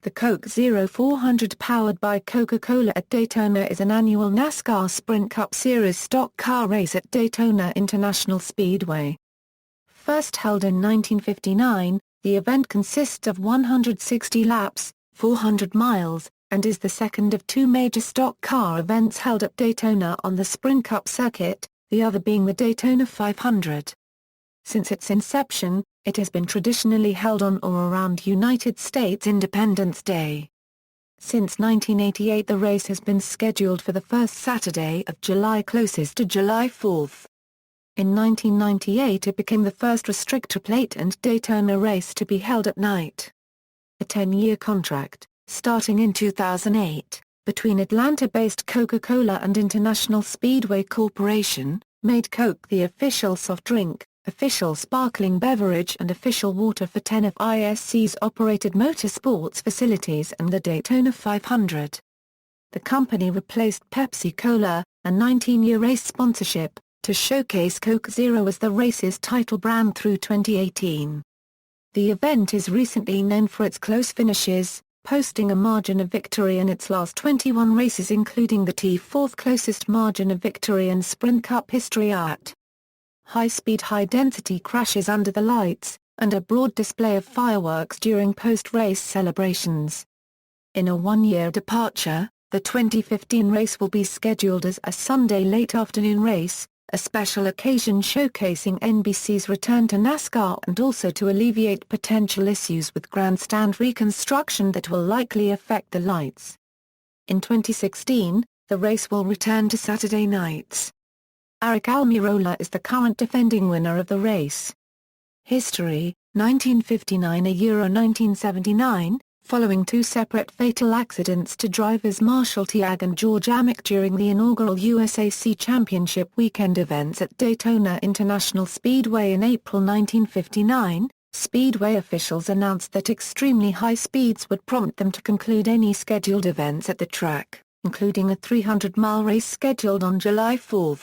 The Coke Zero 400 powered by Coca-Cola at Daytona is an annual NASCAR Sprint Cup Series stock car race at Daytona International Speedway. First held in 1959, the event consists of 160 laps, 400 miles, and is the second of two major stock car events held at Daytona on the Sprint Cup circuit, the other being the Daytona 500. Since its inception, it has been traditionally held on or around United States Independence Day. Since 1988 the race has been scheduled for the first Saturday of July closest to July 4. In 1998 it became the first restrictor plate and Daytona race to be held at night. A 10-year contract, starting in 2008, between Atlanta-based Coca-Cola and International Speedway Corporation, made Coke the official soft drink, official sparkling beverage and official water for 10 of ISC's operated motorsports facilities and the Daytona 500. The company replaced Pepsi-Cola, a 19-year race sponsorship, to showcase Coke Zero as the race's title brand through 2018. The event is recently known for its close finishes, posting a margin of victory in its last 21 races including the T4th closest margin of victory in Sprint Cup history at high-speed high-density crashes under the lights, and a broad display of fireworks during post-race celebrations. In a one-year departure, the 2015 race will be scheduled as a Sunday late afternoon race, a special occasion showcasing NBC's return to NASCAR and also to alleviate potential issues with grandstand reconstruction that will likely affect the lights. In 2016, the race will return to Saturday nights. Aric Almirola is the current defending winner of the race. History: 1959 to Euro 1979, following two separate fatal accidents to drivers Marshall Teague and George Amick during the inaugural USAC Championship weekend events at Daytona International Speedway in April 1959, Speedway officials announced that extremely high speeds would prompt them to conclude any scheduled events at the track, including a 300-mile race scheduled on July 4.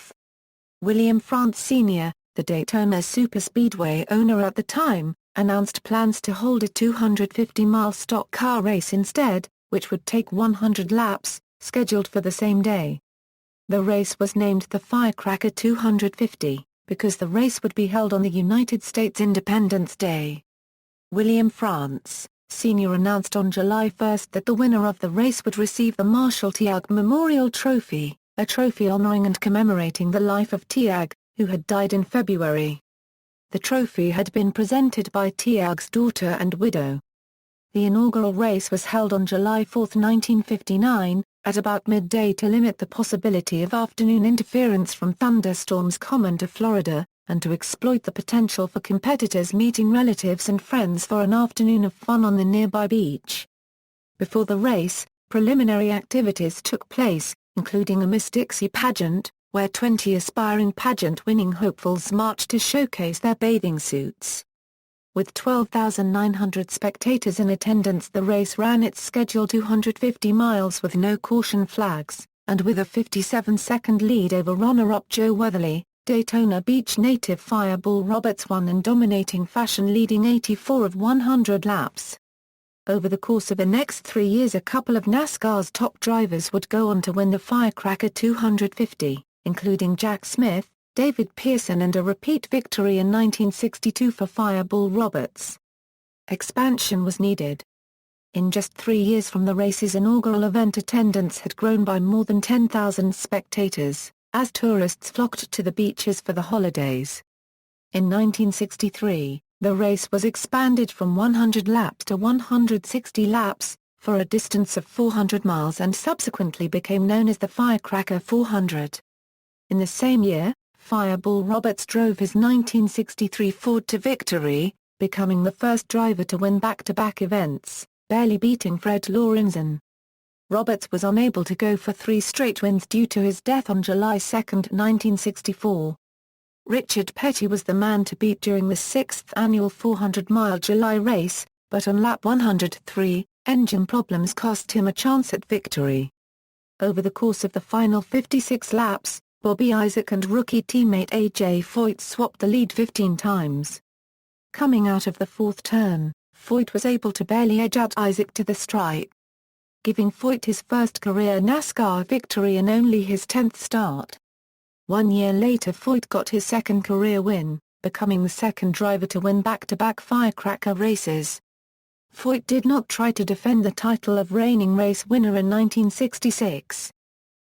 William France Sr., the Daytona Superspeedway owner at the time, announced plans to hold a 250-mile stock car race instead, which would take 100 laps, scheduled for the same day. The race was named the Firecracker 250, because the race would be held on the United States Independence Day. William France, Sr. announced on July 1 that the winner of the race would receive the Marshall Teague Memorial Trophy, a trophy honoring and commemorating the life of Teague, who had died in February. The trophy had been presented by Teague's daughter and widow. The inaugural race was held on July 4, 1959, at about midday to limit the possibility of afternoon interference from thunderstorms common to Florida, and to exploit the potential for competitors meeting relatives and friends for an afternoon of fun on the nearby beach. Before the race, preliminary activities took place, including a Miss Dixie pageant, where 20 aspiring pageant-winning hopefuls marched to showcase their bathing suits. With 12,900 spectators in attendance, the race ran its scheduled 250 miles with no caution flags, and with a 57-second lead over runner-up Joe Weatherly, Daytona Beach native Fireball Roberts won in dominating fashion, leading 84 of 100 laps. Over the course of the next 3 years a couple of NASCAR's top drivers would go on to win the Firecracker 250, including Jack Smith, David Pearson and a repeat victory in 1962 for Fireball Roberts. Expansion was needed. In just 3 years from the race's inaugural event, attendance had grown by more than 10,000 spectators, as tourists flocked to the beaches for the holidays. In 1963, the race was expanded from 100 laps to 160 laps, for a distance of 400 miles and subsequently became known as the Firecracker 400. In the same year, Fireball Roberts drove his 1963 Ford to victory, becoming the first driver to win back-to-back events, barely beating Fred Lorenzen. Roberts was unable to go for 3 straight wins due to his death on July 2, 1964. Richard Petty was the man to beat during the 6th annual 400-mile July race, but on lap 103, engine problems cost him a chance at victory. Over the course of the final 56 laps, Bobby Isaac and rookie teammate A.J. Foyt swapped the lead 15 times. Coming out of the fourth turn, Foyt was able to barely edge out Isaac to the stripe, giving Foyt his first career NASCAR victory in only his 10th start. 1 year later Foyt got his second career win, becoming the second driver to win back-to-back firecracker races. Foyt did not try to defend the title of reigning race winner in 1966.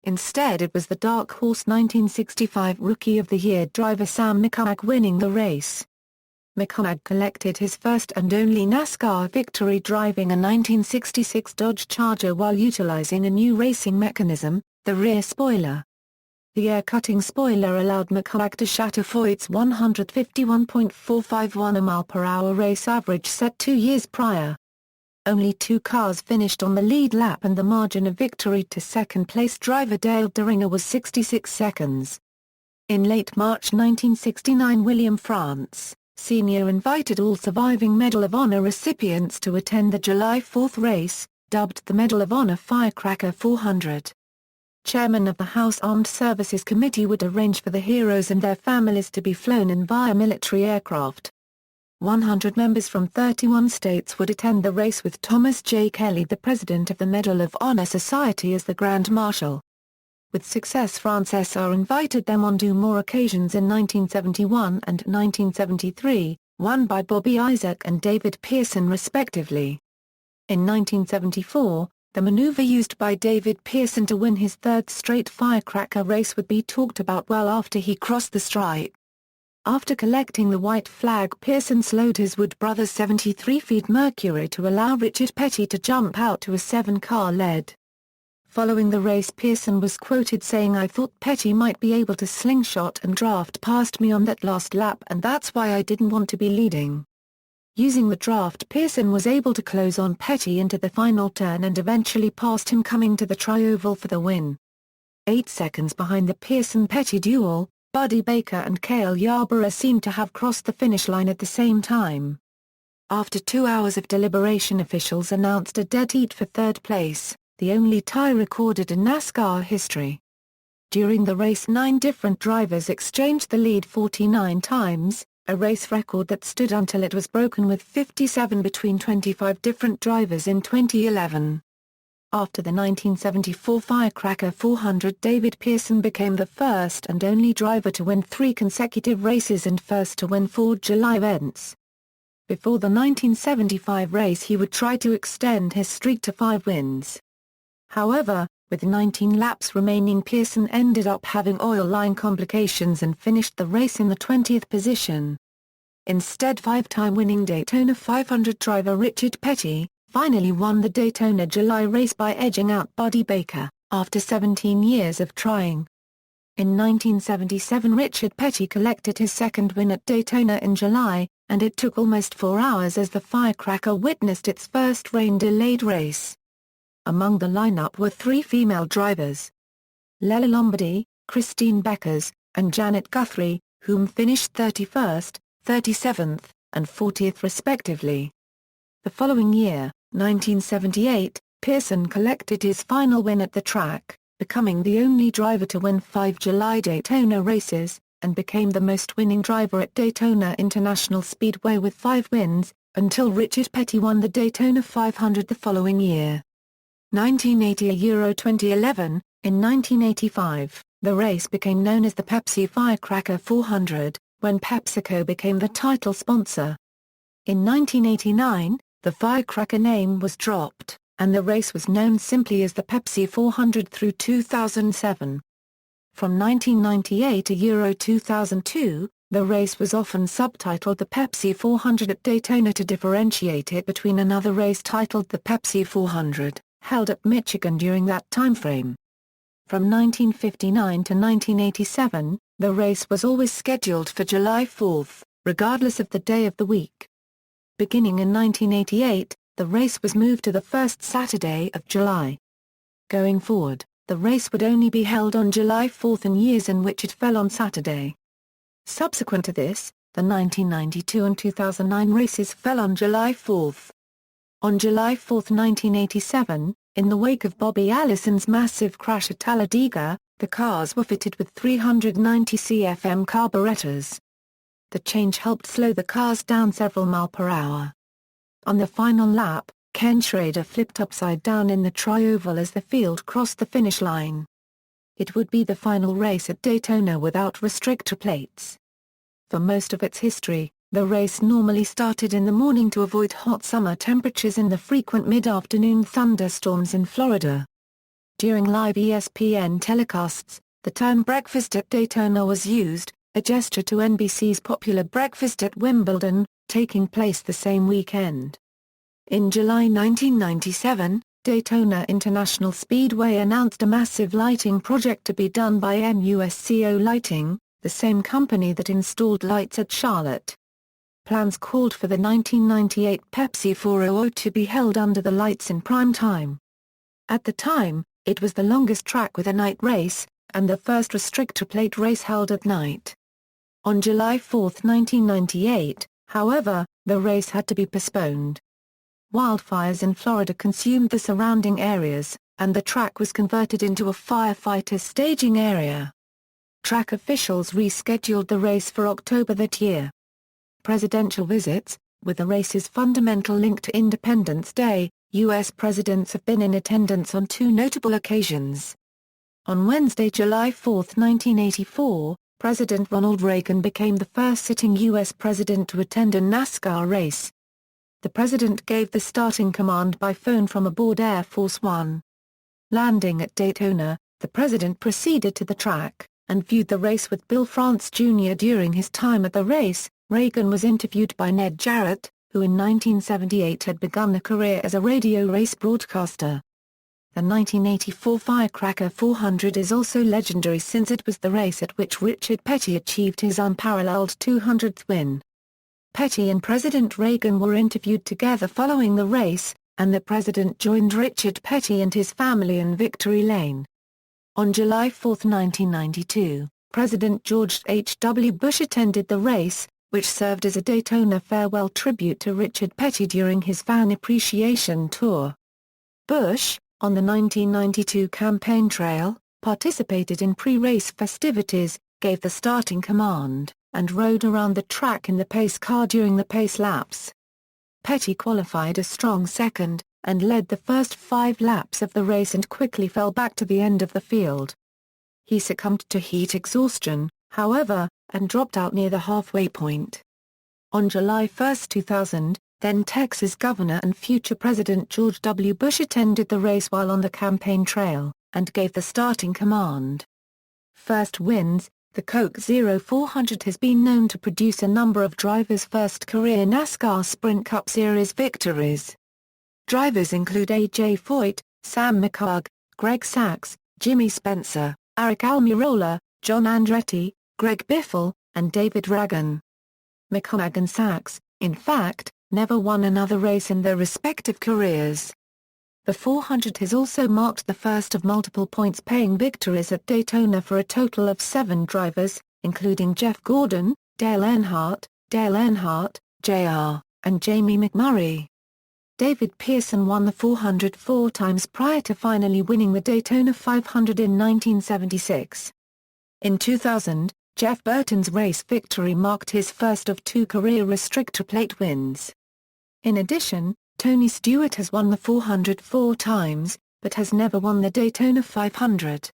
Instead it was the dark horse 1965 Rookie of the Year driver Sam Mikhak winning the race. Mikhak collected his first and only NASCAR victory driving a 1966 Dodge Charger while utilizing a new racing mechanism, the rear spoiler. The air-cutting spoiler allowed Mikhak to shatter Foyt's 151.451 mph race average set 2 years prior. Only 2 cars finished on the lead lap and the margin of victory to second-place driver Dale Deringer was 66 seconds. In late March 1969 William France, Sr. invited all surviving Medal of Honor recipients to attend the July 4th race, dubbed the Medal of Honor Firecracker 400. Chairman of the House Armed Services Committee would arrange for the heroes and their families to be flown in via military aircraft. 100 members from 31 states would attend the race with Thomas J. Kelly, the president of the Medal of Honor Society, as the Grand Marshal. With success, France SR invited them on 2 more occasions in 1971 and 1973, won by Bobby Isaac and David Pearson respectively. In 1974, the maneuver used by David Pearson to win his 3rd straight firecracker race would be talked about well after he crossed the stripe. After collecting the white flag, Pearson slowed his Wood Brothers 73 feet Mercury to allow Richard Petty to jump out to a 7-car lead. Following the race, Pearson was quoted saying, "I thought Petty might be able to slingshot and draft past me on that last lap, and that's why I didn't want to be leading." Using the draft, Pearson was able to close on Petty into the final turn and eventually passed him, coming to the tri-oval for the win. 8 seconds behind the Pearson-Petty duel, Buddy Baker and Cale Yarborough seemed to have crossed the finish line at the same time. After 2 hours of deliberation, officials announced a dead heat for 3rd place, the only tie recorded in NASCAR history. During the race, 9 different drivers exchanged the lead 49 times, a race record that stood until it was broken with 57 between 25 different drivers in 2011. After the 1974 Firecracker 400, David Pearson became the first and only driver to win 3 consecutive races and first to win 4 July events. Before the 1975 race, he would try to extend his streak to 5 wins. However, with 19 laps remaining, Pearson ended up having oil line complications and finished the race in the 20th position. Instead, 5-time winning Daytona 500 driver Richard Petty finally won the Daytona July race by edging out Buddy Baker, after 17 years of trying. In 1977, Richard Petty collected his 2nd win at Daytona in July, and it took almost 4 hours as the Firecracker witnessed its first rain-delayed race. Among the lineup were 3 female drivers: Lella Lombardi, Christine Beckers, and Janet Guthrie, whom finished 31st, 37th, and 40th respectively. The following year, 1978, Pearson collected his final win at the track, becoming the only driver to win 5 July Daytona races, and became the most winning driver at Daytona International Speedway with 5 wins, until Richard Petty won the Daytona 500 the following year. 1980–2011, in 1985, the race became known as the Pepsi Firecracker 400, when PepsiCo became the title sponsor. In 1989, the Firecracker name was dropped, and the race was known simply as the Pepsi 400 through 2007. From 1998 to 2002, the race was often subtitled the Pepsi 400 at Daytona to differentiate it between another race titled the Pepsi 400, held at Michigan during that timeframe. From 1959 to 1987, the race was always scheduled for July 4th, regardless of the day of the week. Beginning in 1988, the race was moved to the first Saturday of July. Going forward, the race would only be held on July 4th in years in which it fell on Saturday. Subsequent to this, the 1992 and 2009 races fell on July 4th. On July 4, 1987, in the wake of Bobby Allison's massive crash at Talladega, the cars were fitted with 390 CFM carburetors. The change helped slow the cars down several miles per hour. On the final lap, Ken Schrader flipped upside down in the tri-oval as the field crossed the finish line. It would be the final race at Daytona without restrictor plates. For most of its history, the race normally started in the morning to avoid hot summer temperatures and the frequent mid-afternoon thunderstorms in Florida. During live ESPN telecasts, the term breakfast at Daytona was used, a gesture to NBC's popular Breakfast at Wimbledon, taking place the same weekend. In July 1997, Daytona International Speedway announced a massive lighting project to be done by MUSCO Lighting, the same company that installed lights at Charlotte. Plans called for the 1998 Pepsi 400 to be held under the lights in prime time. At the time, it was the longest track with a night race, and the first restrictor plate race held at night. On July 4, 1998, however, the race had to be postponed. Wildfires in Florida consumed the surrounding areas, and the track was converted into a firefighter staging area. Track officials rescheduled the race for October that year. Presidential visits, with the race's fundamental link to Independence Day, U.S. presidents have been in attendance on two notable occasions. On Wednesday, July 4, 1984, President Ronald Reagan became the first sitting U.S. president to attend a NASCAR race. The president gave the starting command by phone from aboard Air Force One. Landing at Daytona, the president proceeded to the track, and viewed the race with Bill France Jr. During his time at the race, Reagan was interviewed by Ned Jarrett, who in 1978 had begun a career as a radio race broadcaster. The 1984 Firecracker 400 is also legendary since it was the race at which Richard Petty achieved his unparalleled 200th win. Petty and President Reagan were interviewed together following the race, and the president joined Richard Petty and his family in Victory Lane. On July 4, 1992, President George H.W. Bush attended the race, which served as a Daytona farewell tribute to Richard Petty during his Fan Appreciation Tour. Bush, on the 1992 campaign trail, participated in pre-race festivities, gave the starting command, and rode around the track in the pace car during the pace laps. Petty qualified a strong second, and led the first 5 laps of the race and quickly fell back to the end of the field. He succumbed to heat exhaustion, however, and dropped out near the halfway point. On July 1, 2000, then Texas Governor and future President George W. Bush attended the race while on the campaign trail, and gave the starting command. First wins. The Coke 0400 has been known to produce a number of drivers' first career NASCAR Sprint Cup Series victories. Drivers include A.J. Foyt, Sam McHugh, Greg Sacks, Jimmy Spencer, Eric Almirola, John Andretti, Greg Biffle, and David Ragan. McHugh and Sacks, in fact, never won another race in their respective careers. The 400 has also marked the first of multiple points-paying victories at Daytona for a total of 7 drivers, including Jeff Gordon, Dale Earnhardt, Jr., and Jamie McMurray. David Pearson won the 400 4 times prior to finally winning the Daytona 500 in 1976. In 2000, Jeff Burton's race victory marked his first of 2 career restrictor plate wins. In addition, Tony Stewart has won the 400 4 times, but has never won the Daytona 500.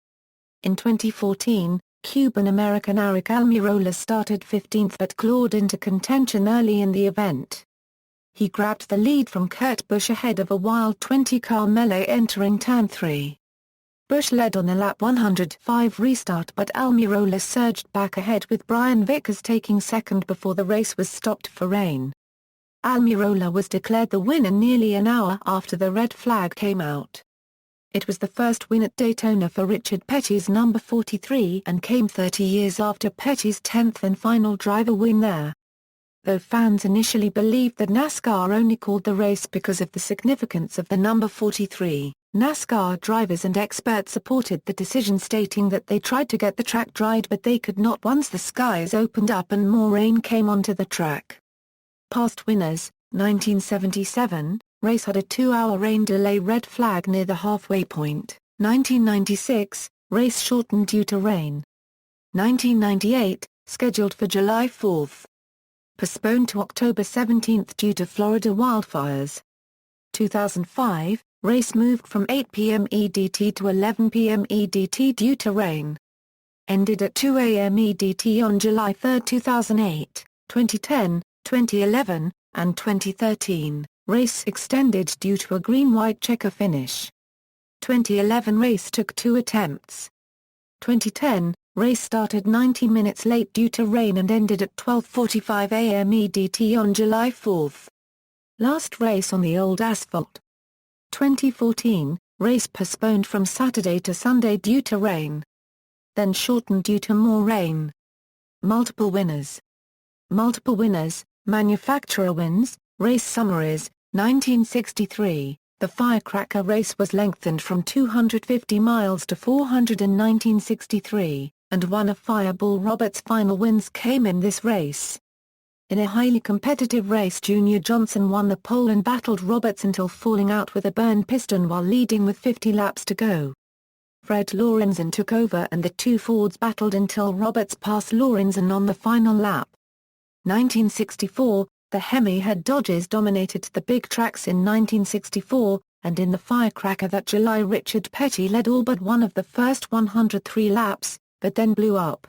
In 2014, Cuban-American Eric Almirola started 15th but clawed into contention early in the event. He grabbed the lead from Kurt Busch ahead of a wild 20-car melee entering Turn 3. Busch led on the lap 105 restart but Almirola surged back ahead with Brian Vickers taking second before the race was stopped for rain. Almirola was declared the winner nearly an hour after the red flag came out. It was the first win at Daytona for Richard Petty's number 43 and came 30 years after Petty's 10th and final driver win there. Though fans initially believed that NASCAR only called the race because of the significance of the number 43, NASCAR drivers and experts supported the decision, stating that they tried to get the track dried but they could not once the skies opened up and more rain came onto the track. Past winners: 1977, race had a 2-hour rain delay red flag near the halfway point. 1996, race shortened due to rain. 1998, scheduled for July 4. postponed to October 17 due to Florida wildfires. 2005, race moved from 8 p.m. EDT to 11 p.m. EDT due to rain. Ended at 2 a.m. EDT on July 3, 2008, 2010, 2011, and 2013. Race extended due to a green-white checker finish. 2011 race took 2 attempts. 2010, race started 90 minutes late due to rain and ended at 12:45 a.m. EDT on July 4. Last race on the old asphalt. 2014, race postponed from Saturday to Sunday due to rain. Then shortened due to more rain. Multiple winners. Multiple winners, manufacturer wins, race summaries. 1963, the firecracker race was lengthened from 250 miles to 400 in 1963, and one of Fireball Roberts' final wins came in this race. In a highly competitive race, Junior Johnson won the pole and battled Roberts until falling out with a burned piston while leading with 50 laps to go. Fred Lorenzen took over and the two Fords battled until Roberts passed Lorenzen on the final lap. 1964, the Hemi-head Dodgers dominated the big tracks in 1964, and in the firecracker that July Richard Petty led all but one of the first 103 laps, but then blew up.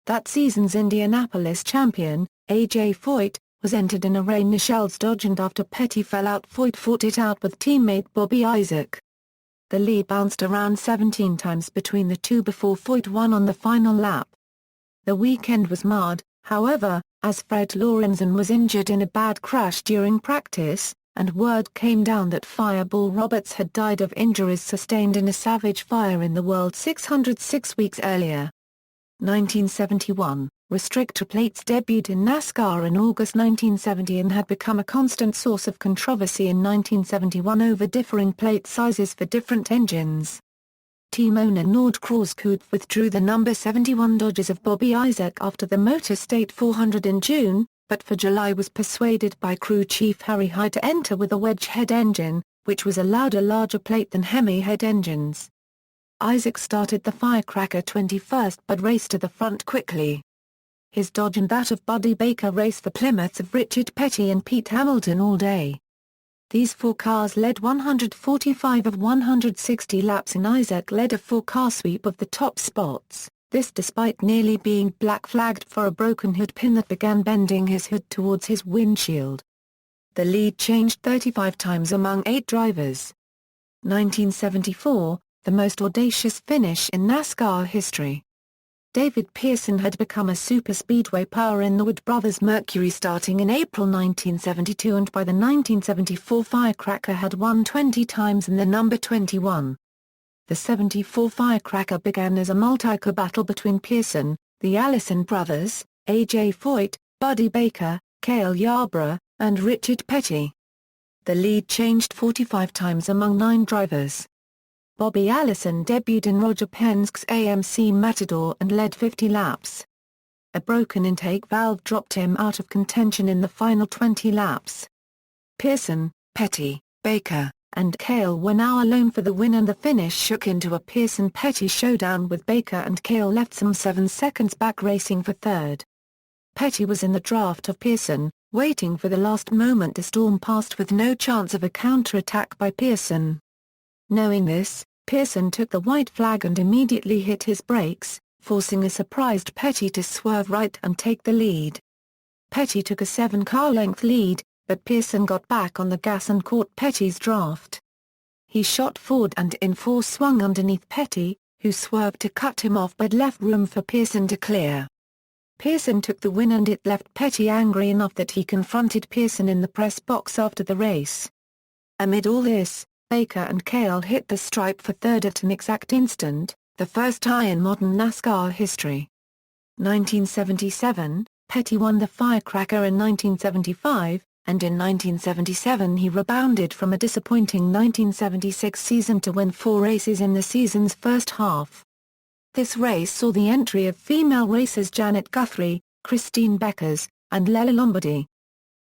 That season's Indianapolis champion, A.J. Foyt, was entered in a Ray Nichel's Dodge, and after Petty fell out, Foyt fought it out with teammate Bobby Isaac. The lead bounced around 17 times between the two before Foyt won on the final lap. The weekend was marred, however, as Fred Lorenzen was injured in a bad crash during practice, and word came down that Fireball Roberts had died of injuries sustained in a Savage fire in the World 600 6 weeks earlier. 1971, restrictor plates debuted in NASCAR in August 1970 and had become a constant source of controversy in 1971 over differing plate sizes for different engines. Team owner Nord Krauskopf withdrew the number 71 Dodgers of Bobby Isaac after the Motor State 400 in June, but for July was persuaded by crew chief Harry Hyde to enter with a wedge-head engine, which was allowed a larger plate than Hemi-head engines. Isaac started the firecracker 21st but raced to the front quickly. His Dodge and that of Buddy Baker raced the Plymouths of Richard Petty and Pete Hamilton all day. These four cars led 145 of 160 laps, and Isaac led a four-car sweep of the top spots, this despite nearly being black-flagged for a broken hood pin that began bending his hood towards his windshield. The lead changed 35 times among 8 drivers. 1974, the most audacious finish in NASCAR history. David Pearson had become a superspeedway power in the Wood Brothers Mercury starting in April 1972, and by the 1974 firecracker had won 20 times in the number 21. The 74 firecracker began as a multi-car battle between Pearson, the Allison brothers, A.J. Foyt, Buddy Baker, Cale Yarborough, and Richard Petty. The lead changed 45 times among 9 drivers. Bobby Allison debuted in Roger Penske's AMC Matador and led 50 laps. A broken intake valve dropped him out of contention in the final 20 laps. Pearson, Petty, Baker, and Cale were now alone for the win, and the finish shook into a Pearson-Petty showdown with Baker and Cale left some 7 seconds back racing for third. Petty was in the draft of Pearson, waiting for the last moment to storm past with no chance of a counterattack by Pearson. Knowing this, Pearson took the white flag and immediately hit his brakes, forcing a surprised Petty to swerve right and take the lead. Petty took a 7-car-length lead, but Pearson got back on the gas and caught Petty's draft. He shot forward and in force swung underneath Petty, who swerved to cut him off but left room for Pearson to clear. Pearson took the win, and it left Petty angry enough that he confronted Pearson in the press box after the race. Amid all this, Baker and Cale hit the stripe for third at an exact instant, the first tie in modern NASCAR history. 1977, Petty won the firecracker in 1975, and in 1977 he rebounded from a disappointing 1976 season to win 4 races in the season's first half. This race saw the entry of female racers Janet Guthrie, Christine Beckers, and Lella Lombardi.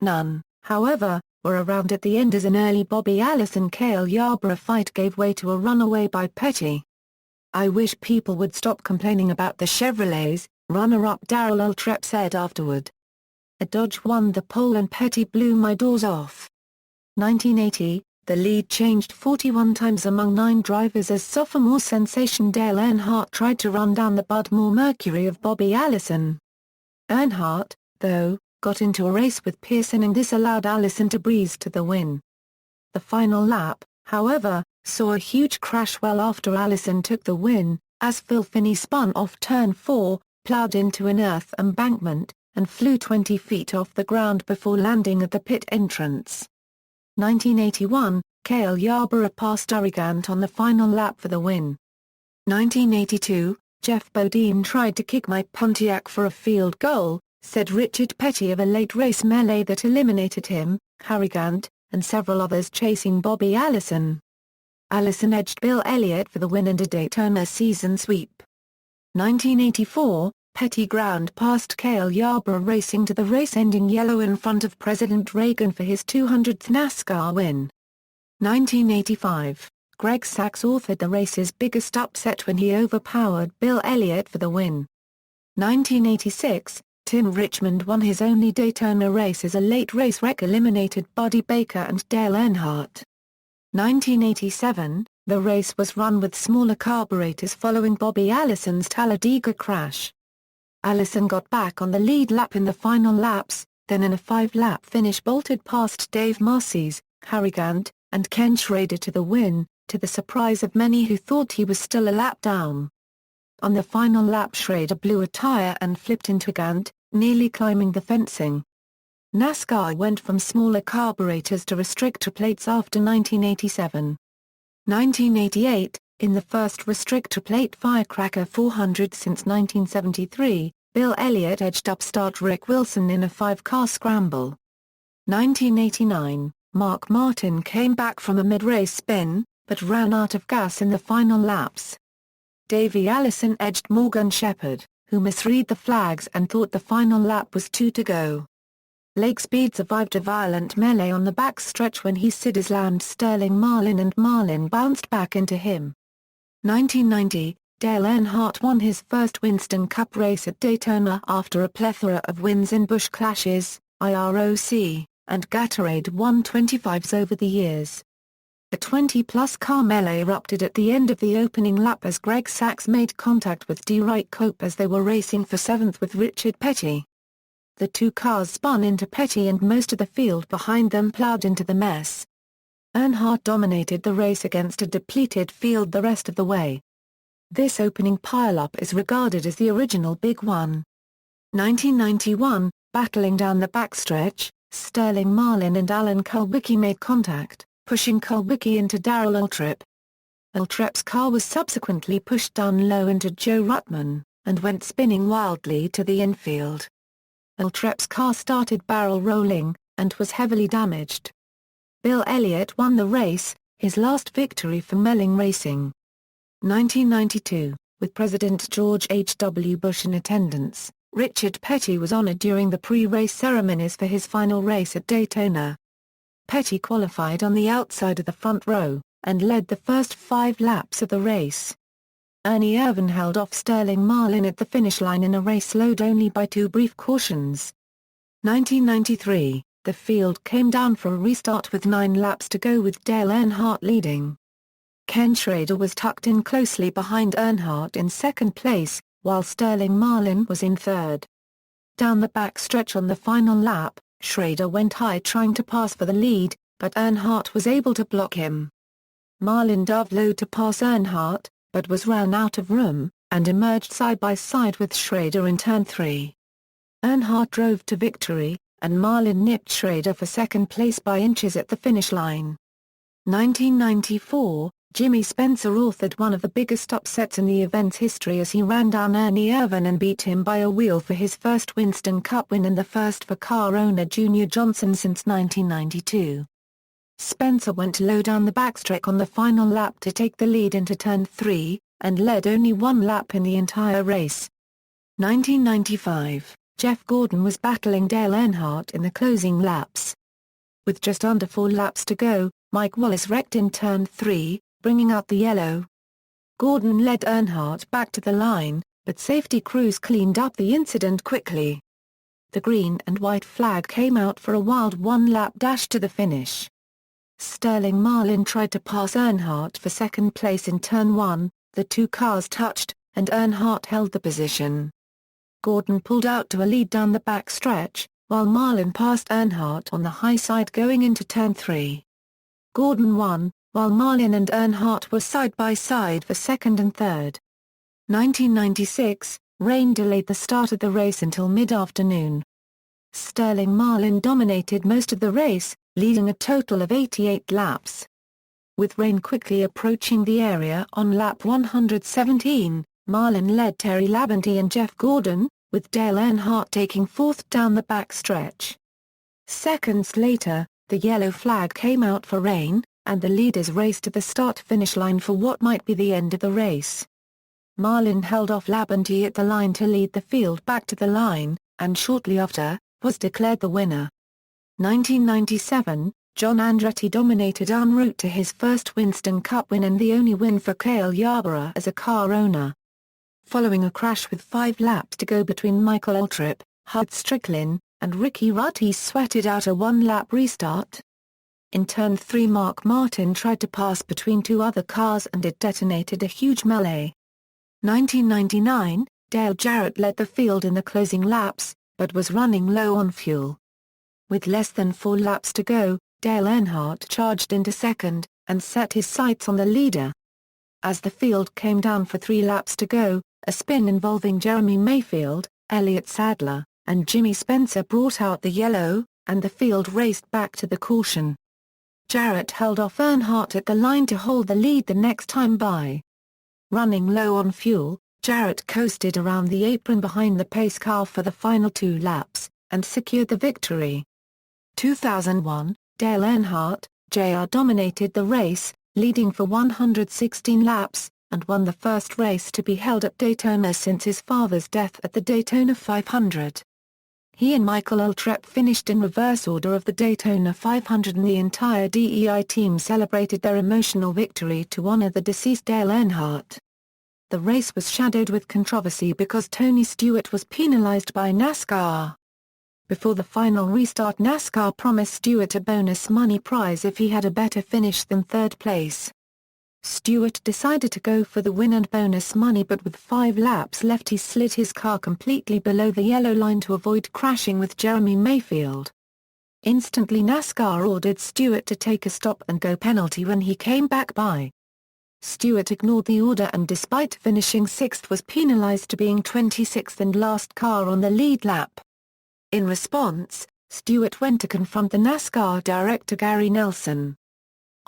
None, however, were around at the end as an early Bobby Allison-Cale Yarborough fight gave way to a runaway by Petty. "I wish people would stop complaining about the Chevrolets," runner-up Darrell Ultrep said afterward. A Dodge won the pole and Petty blew my doors off. 1980, the lead changed 41 times among 9 drivers as sophomore sensation Dale Earnhardt tried to run down the Bud Moore Mercury of Bobby Allison. Earnhardt, though, got into a race with Pearson and this allowed Allison to breeze to the win. The final lap, however, saw a huge crash well after Allison took the win, as Phil Finney spun off turn 4, plowed into an earth embankment, and flew 20 feet off the ground before landing at the pit entrance. 1981, Cale Yarborough passed Arrogant on the final lap for the win. 1982, Jeff Bodine tried to kick my Pontiac for a field goal, said Richard Petty of a late race melee that eliminated him, Harrogant, and several others chasing Bobby Allison. Allison edged Bill Elliott for the win and a Daytona season sweep. 1984, Petty ground past Cale Yarborough racing to the race-ending yellow in front of President Reagan for his 200th NASCAR win. 1985, Greg Sacks authored the race's biggest upset when he overpowered Bill Elliott for the win. 1986, Tim Richmond won his only Daytona race as a late race wreck eliminated Buddy Baker and Dale Earnhardt. 1987, the race was run with smaller carburetors following Bobby Allison's Talladega crash. Allison got back on the lead lap in the final laps, then in a 5-lap finish bolted past Dave Marcy's, Harrogant, and Ken Schrader to the win, to the surprise of many who thought he was still a lap down. On the final lap Schrader blew a tire and flipped into Gant, nearly climbing the fencing. NASCAR went from smaller carburetors to restrictor plates after 1987. 1988, in the first restrictor plate Firecracker 400 since 1973, Bill Elliott edged upstart Rick Wilson in a 5-car scramble. 1989, Mark Martin came back from a mid-race spin, but ran out of gas in the final laps. Davey Allison edged Morgan Shepherd, who misread the flags and thought the final lap was 2 to go. Lake Speed survived a violent melee on the backstretch when he slammed Sterling Marlin and Marlin bounced back into him. 1990, Dale Earnhardt won his first Winston Cup race at Daytona after a plethora of wins in Busch Clashes, IROC, and Gatorade 125s over the years. A 20-plus car melee erupted at the end of the opening lap as Greg Sacks made contact with D. Wright Cope as they were racing for 7th with Richard Petty. The 2 cars spun into Petty and most of the field behind them plowed into the mess. Earnhardt dominated the race against a depleted field the rest of the way. This opening pileup is regarded as the original Big One. 1991, battling down the backstretch, Sterling Marlin and Alan Kulwicki made contact, pushing Kulwicki into Darrell Waltrip. Waltrip's car was subsequently pushed down low into Joe Ruttman, and went spinning wildly to the infield. Waltrip's car started barrel rolling, and was heavily damaged. Bill Elliott won the race, his last victory for Melling Racing. 1992, with President George H. W. Bush in attendance, Richard Petty was honored during the pre-race ceremonies for his final race at Daytona. Petty qualified on the outside of the front row, and led the first 5 laps of the race. Ernie Irvan held off Sterling Marlin at the finish line in a race slowed only by 2 brief cautions. 1993, the field came down for a restart with 9 laps to go with Dale Earnhardt leading. Ken Schrader was tucked in closely behind Earnhardt in 2nd place, while Sterling Marlin was in 3rd. Down the backstretch on the final lap, Schrader went high trying to pass for the lead, but Earnhardt was able to block him. Marlin dove low to pass Earnhardt, but was ran out of room, and emerged side by side with Schrader in turn 3. Earnhardt drove to victory, and Marlin nipped Schrader for 2nd place by inches at the finish line. 1994, Jimmy Spencer authored one of the biggest upsets in the event's history as he ran down Ernie Irvan and beat him by a wheel for his first Winston Cup win and the first for car owner Junior Johnson since 1992. Spencer went low down the backstretch on the final lap to take the lead into turn 3, and led only 1 lap in the entire race. 1995, Jeff Gordon was battling Dale Earnhardt in the closing laps. With just under 4 laps to go, Mike Wallace wrecked in turn 3, bringing out the yellow. Gordon led Earnhardt back to the line, but safety crews cleaned up the incident quickly. the green and white flag came out for a wild one-lap dash to the finish. Sterling Marlin tried to pass Earnhardt for second place in Turn 1, the two cars touched, and Earnhardt held the position. Gordon pulled out to a lead down the back stretch, while Marlin passed Earnhardt on the high side going into Turn 3. Gordon won, while Marlin and Earnhardt were side by side for second and third. 1996, rain delayed the start of the race until mid-afternoon. Sterling Marlin dominated most of the race, leading a total of 88 laps. With rain quickly approaching the area on lap 117, Marlin led Terry Labonte and Jeff Gordon, with Dale Earnhardt taking fourth down the back stretch. Seconds later, the yellow flag came out for rain, and the leaders raced to the start-finish line for what might be the end of the race. Marlin held off Labonte at the line to lead the field back to the line, and shortly after, was declared the winner. 1997, John Andretti dominated en route to his first Winston Cup win and the only win for Cale Yarborough as a car owner. Following a crash with 5 laps to go between Michael Waltrip, Hud Stricklin, and Ricky Rudd, he sweated out a one-lap restart. In Turn 3, Mark Martin tried to pass between 2 other cars and it detonated a huge melee. 1999, Dale Jarrett led the field in the closing laps, but was running low on fuel. With less than 4 laps to go, Dale Earnhardt charged into second, and set his sights on the leader. As the field came down for 3 laps to go, a spin involving Jeremy Mayfield, Elliott Sadler, and Jimmy Spencer brought out the yellow, and the field raced back to the caution. Jarrett held off Earnhardt at the line to hold the lead the next time by. Running low on fuel, Jarrett coasted around the apron behind the pace car for the final 2 laps, and secured the victory. 2001, Dale Earnhardt, Jr. dominated the race, leading for 116 laps, and won the first race to be held at Daytona since his father's death at the Daytona 500. He and Michael Waltrip finished in reverse order of the Daytona 500 and the entire DEI team celebrated their emotional victory to honor the deceased Dale Earnhardt. The race was shadowed with controversy because Tony Stewart was penalized by NASCAR. Before the final restart, NASCAR promised Stewart a bonus money prize if he had a better finish than third place. Stewart decided to go for the win and bonus money, but with 5 laps left he slid his car completely below the yellow line to avoid crashing with Jeremy Mayfield. Instantly NASCAR ordered Stewart to take a stop-and-go penalty when he came back by. Stewart ignored the order and despite finishing 6th was penalized to being 26th and last car on the lead lap. In response, Stewart went to confront the NASCAR director Gary Nelson.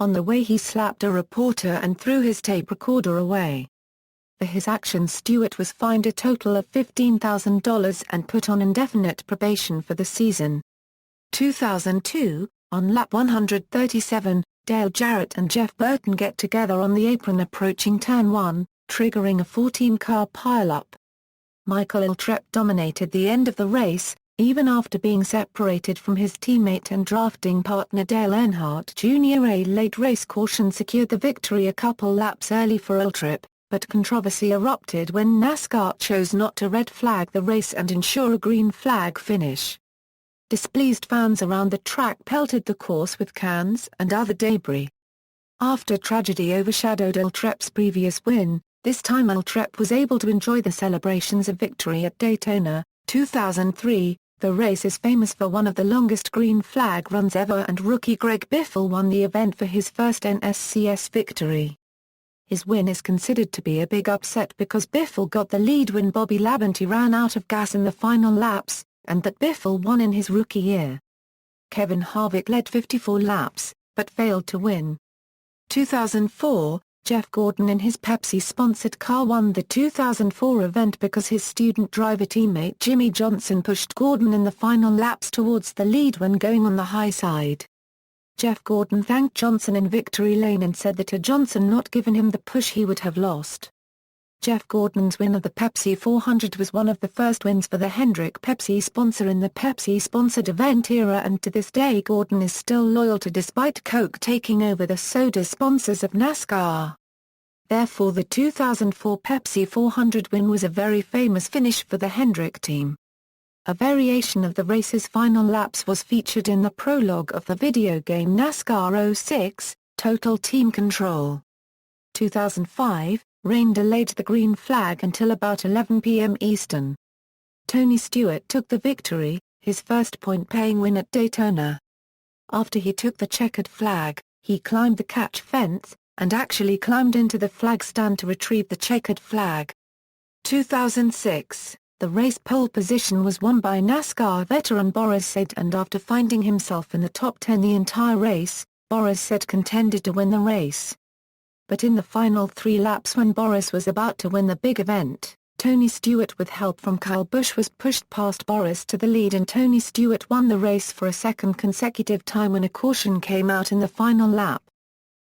On the way he slapped a reporter and threw his tape recorder away. For his actions, Stewart was fined a total of $15,000 and put on indefinite probation for the season. 2002, on lap 137, Dale Jarrett and Jeff Burton get together on the apron approaching Turn 1, triggering a 14-car pileup. Michael Waltrip dominated the end of the race, even after being separated from his teammate and drafting partner Dale Earnhardt Jr. A late race caution secured the victory a couple laps early for Waltrip, but controversy erupted when NASCAR chose not to red flag the race and ensure a green flag finish. Displeased fans around the track pelted the course with cans and other debris. After tragedy overshadowed Waltrip's previous win, this time Waltrip was able to enjoy the celebrations of victory at Daytona. 2003, the race is famous for one of the longest green flag runs ever, and rookie Greg Biffle won the event for his first NSCS victory. His win is considered to be a big upset because Biffle got the lead when Bobby Labonte ran out of gas in the final laps, and that Biffle won in his rookie year. Kevin Harvick led 54 laps, but failed to win. 2004, Jeff Gordon in his Pepsi-sponsored car won the 2004 event because his student driver teammate Jimmy Johnson pushed Gordon in the final laps towards the lead when going on the high side. Jeff Gordon thanked Johnson in victory lane and said that had Johnson not given him the push he would have lost. Jeff Gordon's win of the Pepsi 400 was one of the first wins for the Hendrick Pepsi sponsor in the Pepsi-sponsored event era, and to this day Gordon is still loyal to despite Coke taking over the soda sponsors of NASCAR. Therefore the 2004 Pepsi 400 win was a very famous finish for the Hendrick team. a variation of the race's final laps was featured in the prologue of the video game NASCAR 06, Total Team Control. 2005, rain delayed the green flag until about 11 p.m. Eastern. Tony Stewart took the victory, his first point-paying win at Daytona. After he took the checkered flag, he climbed the catch fence, and actually climbed into the flag stand to retrieve the checkered flag. 2006, the race pole position was won by NASCAR veteran Boris Said, and after finding himself in the top 10 the entire race, Boris Said contended to win the race. But in the final 3 laps when Boris was about to win the big event, Tony Stewart with help from Kyle Busch was pushed past Boris to the lead, and Tony Stewart won the race for a second consecutive time when a caution came out in the final lap.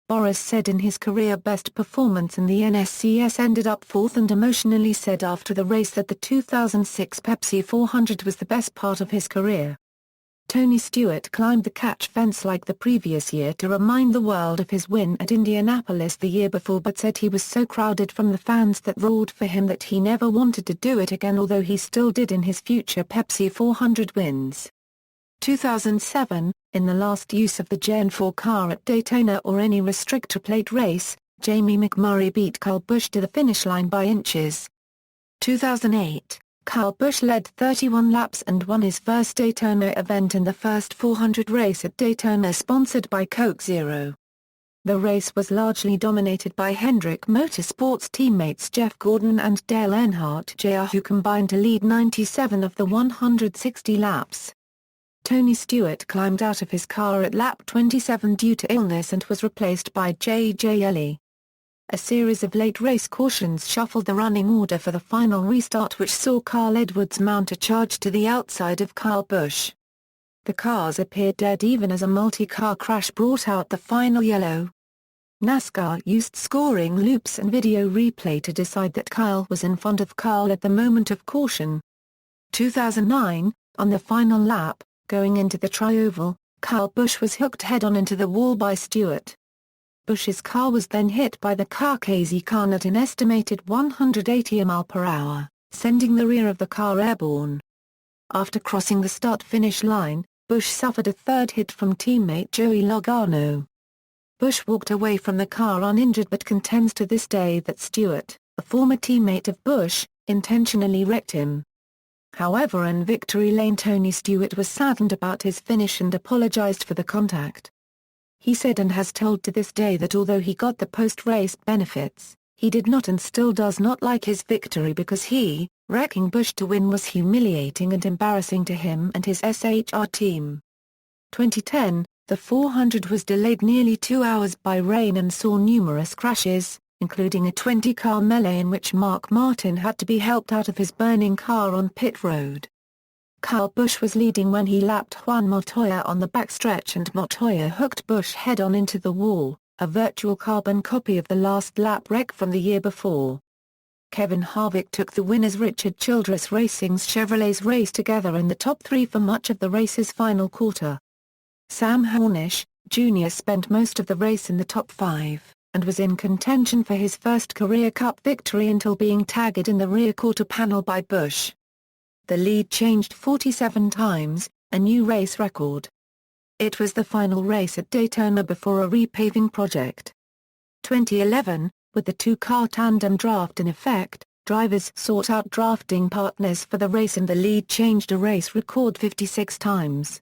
Boris said in his career-best performance in the NSCS ended up 4th, and emotionally said after the race that the 2006 Pepsi 400 was the best part of his career. Tony Stewart climbed the catch fence like the previous year to remind the world of his win at Indianapolis the year before, but said he was so crowded from the fans that roared for him that he never wanted to do it again, although he still did in his future Pepsi 400 wins. 2007, in the last use of the Gen 4 car at Daytona or any restrictor plate race, Jamie McMurray beat Kyle Busch to the finish line by inches. 2008, Kyle Busch led 31 laps and won his first Daytona event in the first 400 race at Daytona sponsored by Coke Zero. The race was largely dominated by Hendrick Motorsports teammates Jeff Gordon and Dale Earnhardt Jr., who combined to lead 97 of the 160 laps. Tony Stewart climbed out of his car at lap 27 due to illness and was replaced by J.J. Elley. A series of late race cautions shuffled the running order for the final restart, which saw Carl Edwards mount a charge to the outside of Kyle Busch. The cars appeared dead even as a multi-car crash brought out the final yellow. NASCAR used scoring loops and video replay to decide that Kyle was in front of Carl at the moment of caution. 2009, on the final lap, going into the tri-oval, Kyle Busch was hooked head-on into the wall by Stewart. Busch's car was then hit by the Marquez car at an estimated 180 mph, sending the rear of the car airborne. After crossing the start-finish line, Busch suffered a third hit from teammate Joey Logano. Busch walked away from the car uninjured but contends to this day that Stewart, a former teammate of Busch, intentionally wrecked him. However, in victory lane Tony Stewart was saddened about his finish and apologized for the contact. He said and has told to this day that although he got the post-race benefits, he did not and still does not like his victory because wrecking Busch to win was humiliating and embarrassing to him and his SHR team. 2010, the 400 was delayed nearly 2 hours by rain and saw numerous crashes, including a 20-car melee in which Mark Martin had to be helped out of his burning car on pit road. Kyle Busch was leading when he lapped Juan Montoya on the backstretch, and Montoya hooked Busch head-on into the wall, a virtual carbon copy of the last lap wreck from the year before. Kevin Harvick took the win as Richard Childress Racing's Chevrolets raced together in the top 3 for much of the race's final quarter. Sam Hornish, Jr. spent most of the race in the top 5, and was in contention for his first career Cup victory until being tagged in the rear quarter panel by Busch. The lead changed 47 times, a new race record. It was the final race at Daytona before a repaving project. 2011, with the 2-car tandem draft in effect, drivers sought out drafting partners for the race and the lead changed a race record 56 times.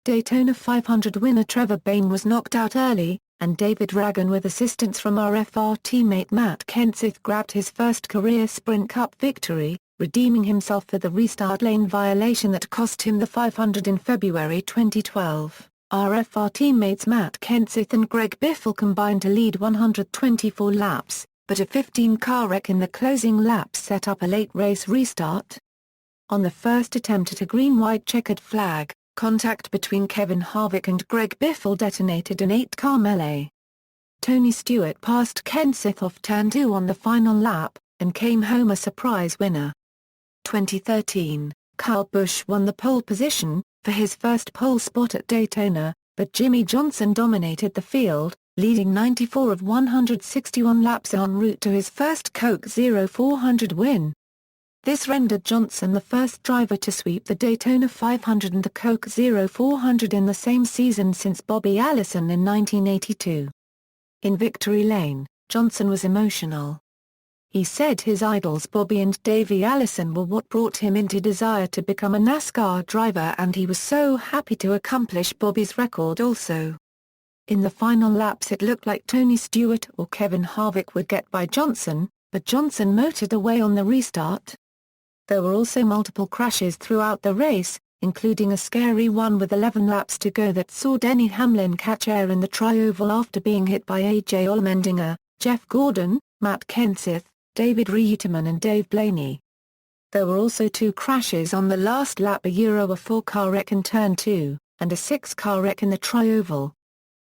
Daytona 500 winner Trevor Bayne was knocked out early, and David Ragan with assistance from RFR teammate Matt Kenseth grabbed his first career Sprint Cup victory, redeeming himself for the restart lane violation that cost him the 500 in February 2012. RFR teammates Matt Kenseth and Greg Biffle combined to lead 124 laps, but a 15-car wreck in the closing laps set up a late race restart. On the first attempt at a green-white checkered flag, contact between Kevin Harvick and Greg Biffle detonated an 8-car melee. Tony Stewart passed Kenseth off turn 2 on the final lap, and came home a surprise winner. 2013, Kyle Busch won the pole position, for his first pole spot at Daytona, but Jimmy Johnson dominated the field, leading 94 of 161 laps en route to his first Coke Zero 400 win. This rendered Johnson the first driver to sweep the Daytona 500 and the Coke 0400 in the same season since Bobby Allison in 1982. In Victory Lane, Johnson was emotional. He said his idols Bobby and Davey Allison were what brought him into desire to become a NASCAR driver, and he was so happy to accomplish Bobby's record also. In the final laps it looked like Tony Stewart or Kevin Harvick would get by Johnson, but Johnson motored away on the restart. There were also multiple crashes throughout the race, including a scary one with 11 laps to go that saw Denny Hamlin catch air in the tri-oval after being hit by A.J. Allmendinger, Jeff Gordon, Matt Kenseth, David Reutemann and Dave Blaney. There were also 2 crashes on the last lap, a 4-car wreck in Turn 2, and a 6-car wreck in the tri-oval.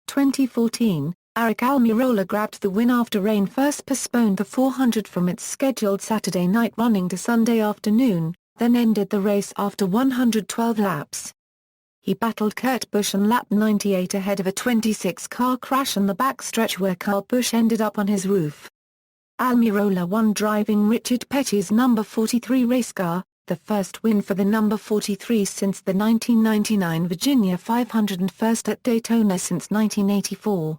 2014, Aric Almirola grabbed the win after rain first postponed the 400 from its scheduled Saturday night running to Sunday afternoon, then ended the race after 112 laps. He battled Kurt Busch on lap 98 ahead of a 26-car crash on the backstretch where Kyle Busch ended up on his roof. Almirola won driving Richard Petty's number 43 race car, the first win for the number 43 since the 1999 Virginia 500 and first at Daytona since 1984.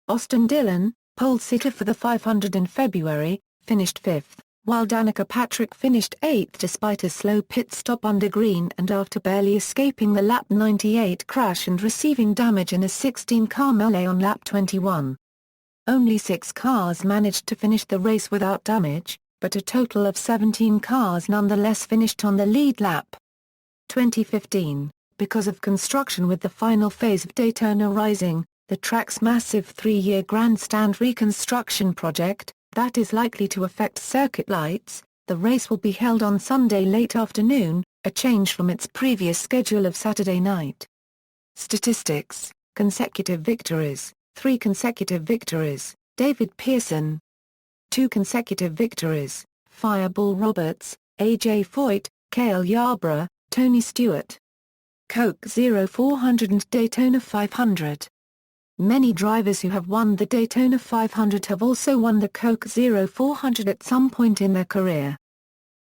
Austin Dillon, pole sitter for the 500 in February, finished 5th, while Danica Patrick finished 8th despite a slow pit stop under green and after barely escaping the lap 98 crash and receiving damage in a 16-car melee on lap 21. Only 6 cars managed to finish the race without damage, but a total of 17 cars nonetheless finished on the lead lap. 2015, because of construction with the final phase of Daytona Rising, the track's massive 3-year grandstand reconstruction project, that is likely to affect circuit lights, the race will be held on Sunday late afternoon, a change from its previous schedule of Saturday night. Statistics, consecutive victories, 3 consecutive victories, David Pearson. 2 consecutive victories, Fireball Roberts, A.J. Foyt, Cale Yarborough, Tony Stewart. Coke 0400 and Daytona 500. Many drivers who have won the Daytona 500 have also won the Coke 0400 at some point in their career.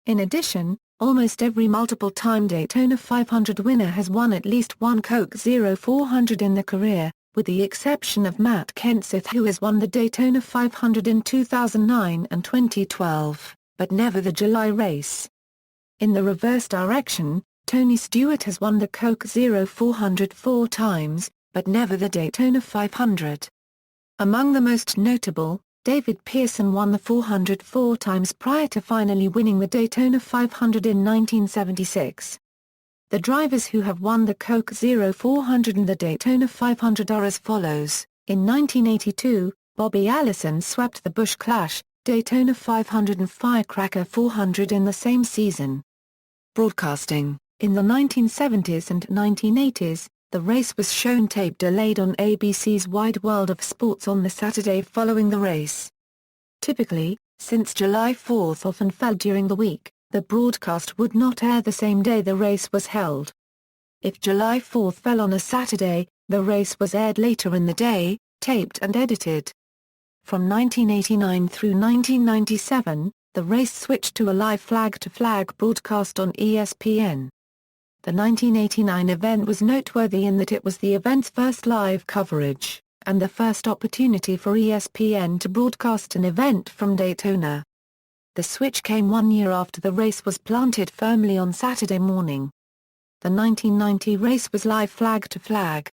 In addition, almost every multiple-time Daytona 500 winner has won at least one Coke 0400 in their career, with the exception of Matt Kenseth, who has won the Daytona 500 in 2009 and 2012, but never the July race. In the reverse direction, Tony Stewart has won the Coke 0400 4 times, but never the Daytona 500. Among the most notable, David Pearson won the 400 4 times prior to finally winning the Daytona 500 in 1976. The drivers who have won the Coke 0400 and the Daytona 500 are as follows. In 1982, Bobby Allison swept the Busch Clash, Daytona 500 and Firecracker 400 in the same season. Broadcasting. In the 1970s and 1980s, the race was shown tape delayed on ABC's Wide World of Sports on the Saturday following the race. Typically, since July 4th often fell during the week, the broadcast would not air the same day the race was held. If July 4th fell on a Saturday, the race was aired later in the day, taped and edited. From 1989 through 1997, the race switched to a live flag-to-flag broadcast on ESPN. The 1989 event was noteworthy in that it was the event's first live coverage, and the first opportunity for ESPN to broadcast an event from Daytona. The switch came 1 year after the race was planted firmly on Saturday morning. The 1990 race was live flag-to-flag.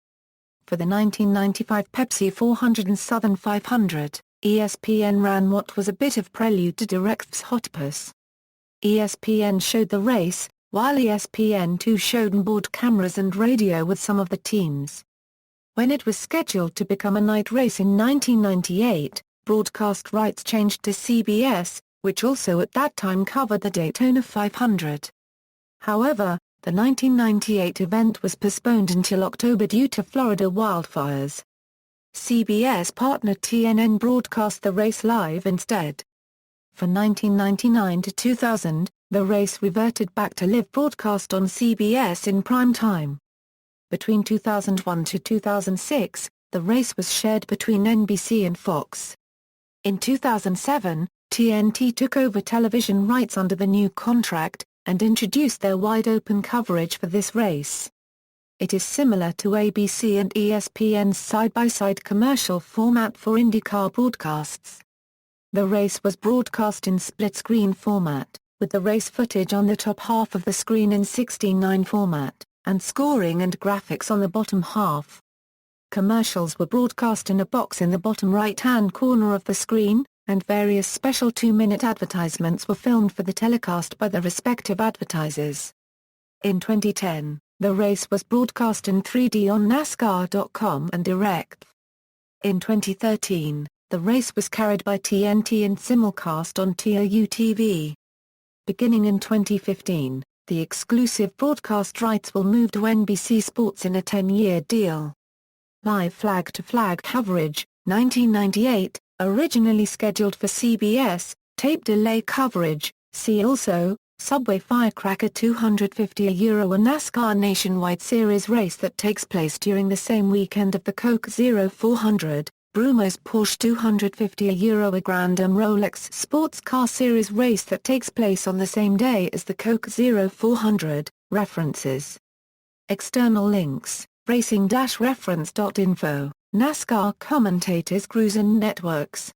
For the 1995 Pepsi 400 and Southern 500, ESPN ran what was a bit of prelude to DirecTV's Hotbus. ESPN showed the race, while ESPN2 showed onboard cameras and radio with some of the teams. When it was scheduled to become a night race in 1998, broadcast rights changed to CBS, which also at that time covered the Daytona 500. However, the 1998 event was postponed until October due to Florida wildfires. CBS partner TNN broadcast the race live instead. From 1999 to 2000, the race reverted back to live broadcast on CBS in prime time. Between 2001 to 2006, the race was shared between NBC and Fox. In 2007, TNT took over television rights under the new contract, and introduced their wide-open coverage for this race. It is similar to ABC and ESPN's side-by-side commercial format for IndyCar broadcasts. The race was broadcast in split-screen format, with the race footage on the top half of the screen in 16:9 format, and scoring and graphics on the bottom half. Commercials were broadcast in a box in the bottom right-hand corner of the screen, and various special 2-minute advertisements were filmed for the telecast by the respective advertisers. In 2010, the race was broadcast in 3D on NASCAR.com and Direct. In 2013, the race was carried by TNT and simulcast on TOU TV. Beginning in 2015, the exclusive broadcast rights will move to NBC Sports in a 10-year deal. Live flag-to-flag coverage, 1998, originally scheduled for CBS, tape delay coverage, see also, Subway Firecracker 250 €, a NASCAR nationwide series race that takes place during the same weekend of the Coke 0400, Brumo's Porsche 250 €, a Grand Am Rolex Sports Car Series race that takes place on the same day as the Coke 0400, references. External links, racing-reference.info. NASCAR commentators, crews and networks.